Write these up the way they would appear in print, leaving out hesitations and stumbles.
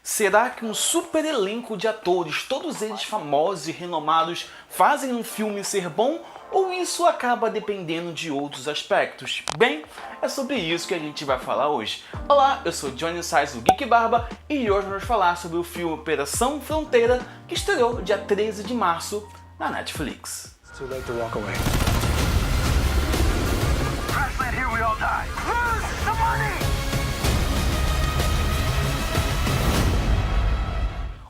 Será que um super elenco de atores, todos eles famosos e renomados, fazem um filme ser bom? Ou isso acaba dependendo de outros aspectos? Bem, é sobre isso que a gente vai falar hoje. Olá, eu sou Johnny Sais do Geek Barba e hoje vamos falar sobre o filme Operação Fronteira, que estreou dia 13 de março na Netflix. Too late to walk away. Grassland, here we all die. Lose the money!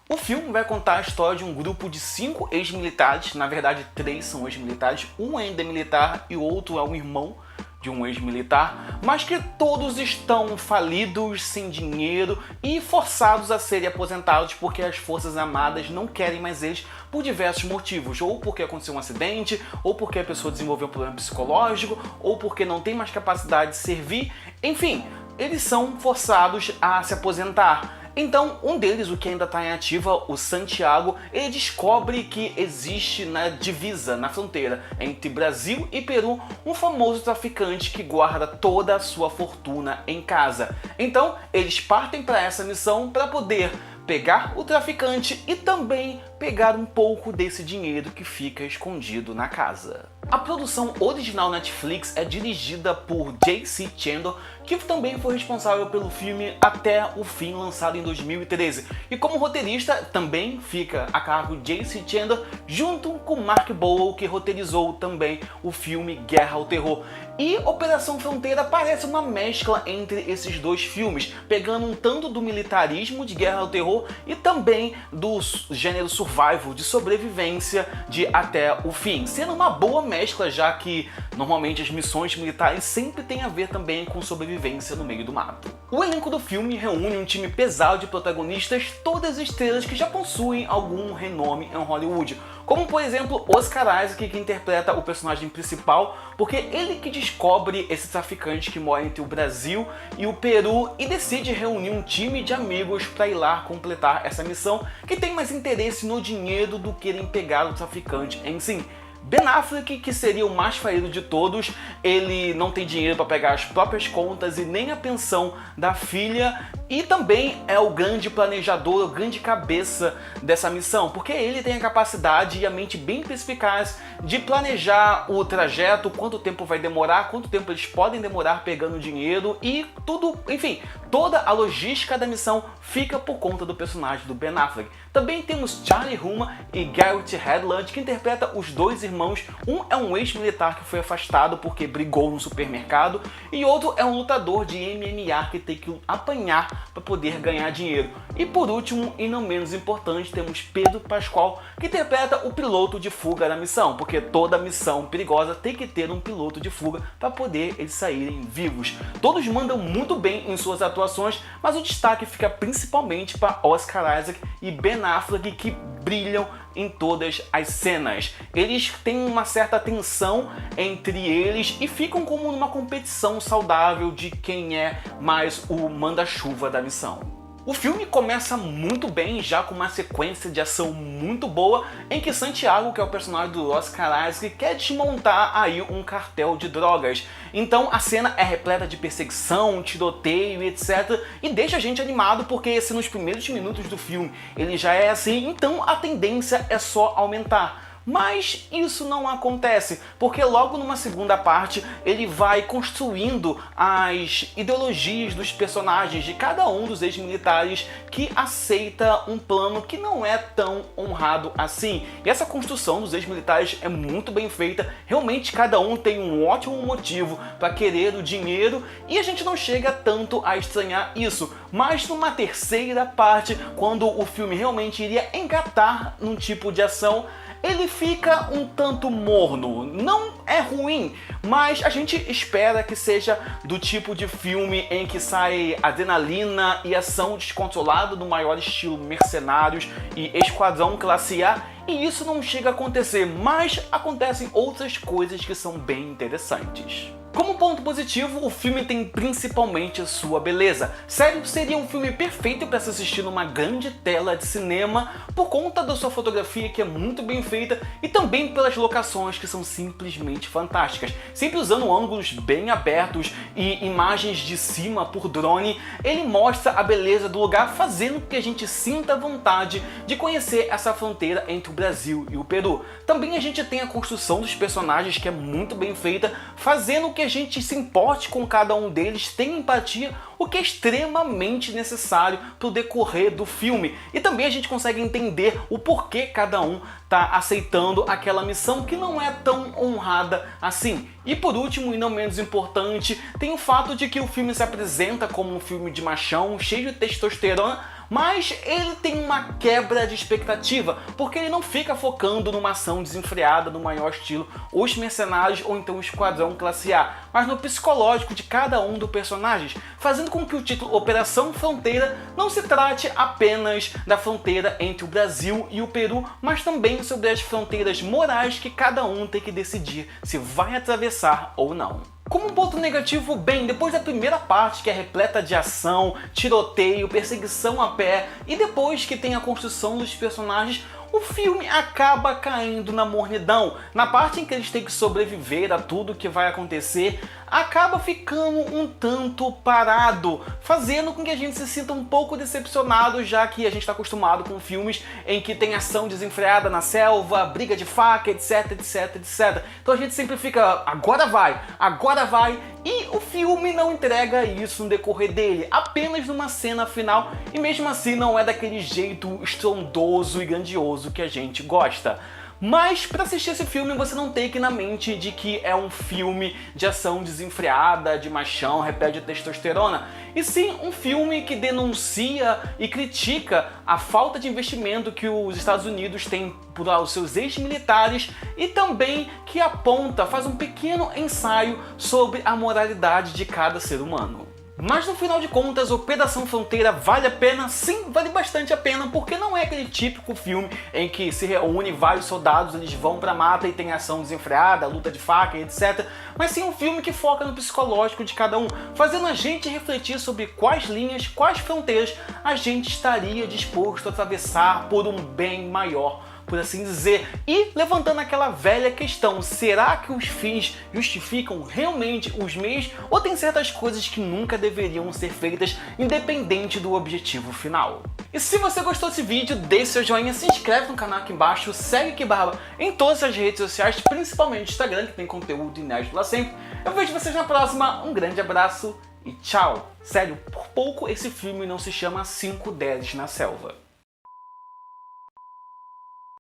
O filme vai contar a história de um grupo de 5 ex-militares, na verdade 3 são ex-militares, um ainda é militar e o outro é um irmão de um ex-militar, mas que todos estão falidos, sem dinheiro e forçados a serem aposentados porque as Forças Armadas não querem mais eles por diversos motivos, ou porque aconteceu um acidente, ou porque a pessoa desenvolveu um problema psicológico, ou porque não tem mais capacidade de servir, enfim, eles são forçados a se aposentar. Então, um deles, o que ainda está em ativa, o Santiago, ele descobre que existe na divisa, na fronteira entre Brasil e Peru, um famoso traficante que guarda toda a sua fortuna em casa. Então, eles partem para essa missão para poder pegar o traficante e também pegar um pouco desse dinheiro que fica escondido na casa. A produção original Netflix é dirigida por J.C. Chandor, que também foi responsável pelo filme Até o Fim, lançado em 2013. E como roteirista também fica a cargo de J.C. Chandor, junto com Mark Boal, que roteirizou também o filme Guerra ao Terror. E Operação Fronteira parece uma mescla entre esses dois filmes, pegando um tanto do militarismo de Guerra ao Terror e também do gênero survival, de sobrevivência de Até o Fim, sendo uma boa mescla, já que normalmente as missões militares sempre têm a ver também com sobrevivência no meio do mato. O elenco do filme reúne um time pesado de protagonistas, todas estrelas que já possuem algum renome em Hollywood, como por exemplo Oscar Isaac, que interpreta o personagem principal, porque ele que descobre esse traficante que mora entre o Brasil e o Peru e decide reunir um time de amigos para ir lá completar essa missão, que tem mais interesse no dinheiro do que em pegar o traficante em si. Ben Affleck, que seria o mais falido de todos, ele não tem dinheiro para pegar as próprias contas e nem a pensão da filha, e também é o grande planejador, o grande cabeça dessa missão, porque ele tem a capacidade e a mente bem perspicaz de planejar o trajeto, quanto tempo vai demorar, quanto tempo eles podem demorar pegando dinheiro e tudo, enfim, toda a logística da missão fica por conta do personagem do Ben Affleck. Também temos Charlie Hunnam e Garrett Hedlund, que interpreta os dois irmãos. Um é um ex-militar que foi afastado porque brigou no supermercado e outro é um lutador de MMA que tem que apanhar para poder ganhar dinheiro. E por último, e não menos importante, temos Pedro Pascal, que interpreta o piloto de fuga da missão, porque toda missão perigosa tem que ter um piloto de fuga para poder eles saírem vivos. Todos mandam muito bem em suas atuações, mas o destaque fica principalmente para Oscar Isaac e Ben Affleck, que brilham em todas as cenas. Eles têm uma certa tensão entre eles e ficam como numa competição saudável de quem é mais o manda-chuva da missão. O filme começa muito bem, já com uma sequência de ação muito boa, em que Santiago, que é o personagem do Oscar Isaac, quer desmontar aí um cartel de drogas. Então a cena é repleta de perseguição, tiroteio e etc. E deixa a gente animado, porque se nos primeiros minutos do filme ele já é assim, então a tendência é só aumentar. Mas isso não acontece, porque logo numa segunda parte ele vai construindo as ideologias dos personagens de cada um dos ex-militares que aceita um plano que não é tão honrado assim. E essa construção dos ex-militares é muito bem feita, realmente cada um tem um ótimo motivo para querer o dinheiro e a gente não chega tanto a estranhar isso. Mas numa terceira parte, quando o filme realmente iria engatar num tipo de ação, ele fica um tanto morno. Não é ruim, mas a gente espera que seja do tipo de filme em que sai adrenalina e ação descontrolada do maior estilo Mercenários e Esquadrão Classe A, e isso não chega a acontecer, mas acontecem outras coisas que são bem interessantes. Como ponto positivo, o filme tem principalmente a sua beleza. Sério, seria um filme perfeito para se assistir numa grande tela de cinema por conta da sua fotografia, que é muito bem feita, e também pelas locações que são simplesmente fantásticas. Sempre usando ângulos bem abertos e imagens de cima por drone, ele mostra a beleza do lugar, fazendo com que a gente sinta vontade de conhecer essa fronteira entre o Brasil e o Peru. Também a gente tem a construção dos personagens, que é muito bem feita, fazendo que a gente se importe com cada um deles, tenha empatia, o que é extremamente necessário para o decorrer do filme. E também a gente consegue entender o porquê cada um está aceitando aquela missão que não é tão honrada assim. E por último, e não menos importante, tem o fato de que o filme se apresenta como um filme de machão, cheio de testosterona, mas ele tem uma quebra de expectativa, porque ele não fica focando numa ação desenfreada no maior estilo Os Mercenários ou então o Esquadrão Classe A, mas no psicológico de cada um dos personagens, fazendo com que o título Operação Fronteira não se trate apenas da fronteira entre o Brasil e o Peru, mas também sobre as fronteiras morais que cada um tem que decidir se vai atravessar ou não. Como um ponto negativo, bem, depois da primeira parte, que é repleta de ação, tiroteio, perseguição a pé, e depois que tem a construção dos personagens, o filme acaba caindo na mornidão. Na parte em que eles têm que sobreviver a tudo que vai acontecer, acaba ficando um tanto parado, fazendo com que a gente se sinta um pouco decepcionado, já que a gente está acostumado com filmes em que tem ação desenfreada na selva, briga de faca, etc, etc, etc. Então a gente sempre fica, agora vai, e o filme não entrega isso no decorrer dele, apenas numa cena final, e mesmo assim não é daquele jeito estrondoso e grandioso que a gente gosta. Mas para assistir esse filme você não tem que ir na mente de que é um filme de ação desenfreada, de machão, repete de testosterona, e sim um filme que denuncia e critica a falta de investimento que os Estados Unidos têm por os seus ex-militares, e também que aponta, faz um pequeno ensaio sobre a moralidade de cada ser humano. Mas no final de contas, Operação Fronteira vale a pena? Sim, vale bastante a pena, porque não é aquele típico filme em que se reúne vários soldados, eles vão pra mata e tem ação desenfreada, luta de faca, etc. Mas sim um filme que foca no psicológico de cada um, fazendo a gente refletir sobre quais linhas, quais fronteiras a gente estaria disposto a atravessar por um bem maior, por assim dizer, e levantando aquela velha questão: será que os fins justificam realmente os meios, ou tem certas coisas que nunca deveriam ser feitas, independente do objetivo final? E se você gostou desse vídeo, deixe seu joinha, se inscreve no canal aqui embaixo, segue aqui Barba em todas as redes sociais, principalmente Instagram, que tem conteúdo inédito lá sempre. Eu vejo vocês na próxima, um grande abraço e tchau! Sério, por pouco esse filme não se chama 5 Dedes na Selva.